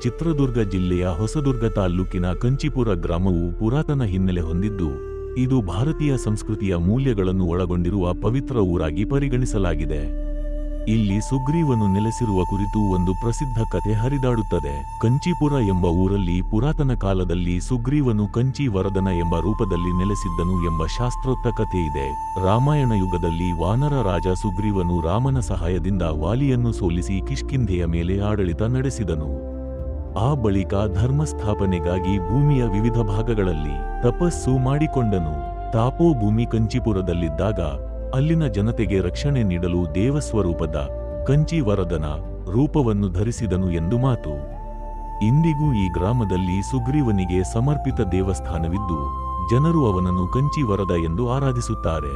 ಚಿತ್ರದುರ್ಗ ಜಿಲ್ಲೆಯ ಹೊಸದುರ್ಗ ತಾಲ್ಲೂಕಿನ ಕಂಚೀಪುರ ಗ್ರಾಮವು ಪುರಾತನ ಹಿನ್ನೆಲೆ ಹೊಂದಿದ್ದು, ಇದು ಭಾರತೀಯ ಸಂಸ್ಕೃತಿಯ ಮೂಲ್ಯಗಳನ್ನು ಒಳಗೊಂಡಿರುವ ಪವಿತ್ರ ಊರಾಗಿ ಪರಿಗಣಿಸಲಾಗಿದೆ. ಇಲ್ಲಿ ಸುಗ್ರೀವನು ನೆಲೆಸಿರುವ ಕುರಿತು ಒಂದು ಪ್ರಸಿದ್ಧ ಕಥೆ ಹರಿದಾಡುತ್ತದೆ. ಕಂಚೀಪುರ ಎಂಬ ಊರಲ್ಲಿ ಪುರಾತನ ಕಾಲದಲ್ಲಿ ಸುಗ್ರೀವನು ಕಂಚಿ ವರದನ ಎಂಬ ರೂಪದಲ್ಲಿ ನೆಲೆಸಿದ್ದನು ಎಂಬ ಶಾಸ್ತ್ರೋಕ್ತ ಕಥೆಯಿದೆ. ರಾಮಾಯಣ ಯುಗದಲ್ಲಿ ವಾನರ ರಾಜ ಸುಗ್ರೀವನು ರಾಮನ ಸಹಾಯದಿಂದ ವಾಲಿಯನ್ನು ಸೋಲಿಸಿ ಕಿಷ್ಕಿಂಧೆಯ ಮೇಲೆ ಆಡಳಿತ ನಡೆಸಿದನು. ಆ ಬಳಿಕ ಧರ್ಮಸ್ಥಾಪನೆಗಾಗಿ ಭೂಮಿಯ ವಿವಿಧ ಭಾಗಗಳಲ್ಲಿ ತಪಸ್ಸು ಮಾಡಿಕೊಂಡನು. ತಾಪೋಭೂಮಿ ಕಂಚೀಪುರದಲ್ಲಿದ್ದಾಗ ಅಲ್ಲಿನ ಜನತೆಗೆ ರಕ್ಷಣೆ ನೀಡಲು ದೇವಸ್ವರೂಪದ ಕಂಚಿ ವರದನ ರೂಪವನ್ನು ಧರಿಸಿದನು ಎಂದು ಮಾತು. ಇಂದಿಗೂ ಈ ಗ್ರಾಮದಲ್ಲಿ ಸುಗ್ರೀವನಿಗೆ ಸಮರ್ಪಿತ ದೇವಸ್ಥಾನವಿದ್ದು, ಜನರು ಅವನನ್ನು ಕಂಚಿ ವರದ ಎಂದು ಆರಾಧಿಸುತ್ತಾರೆ.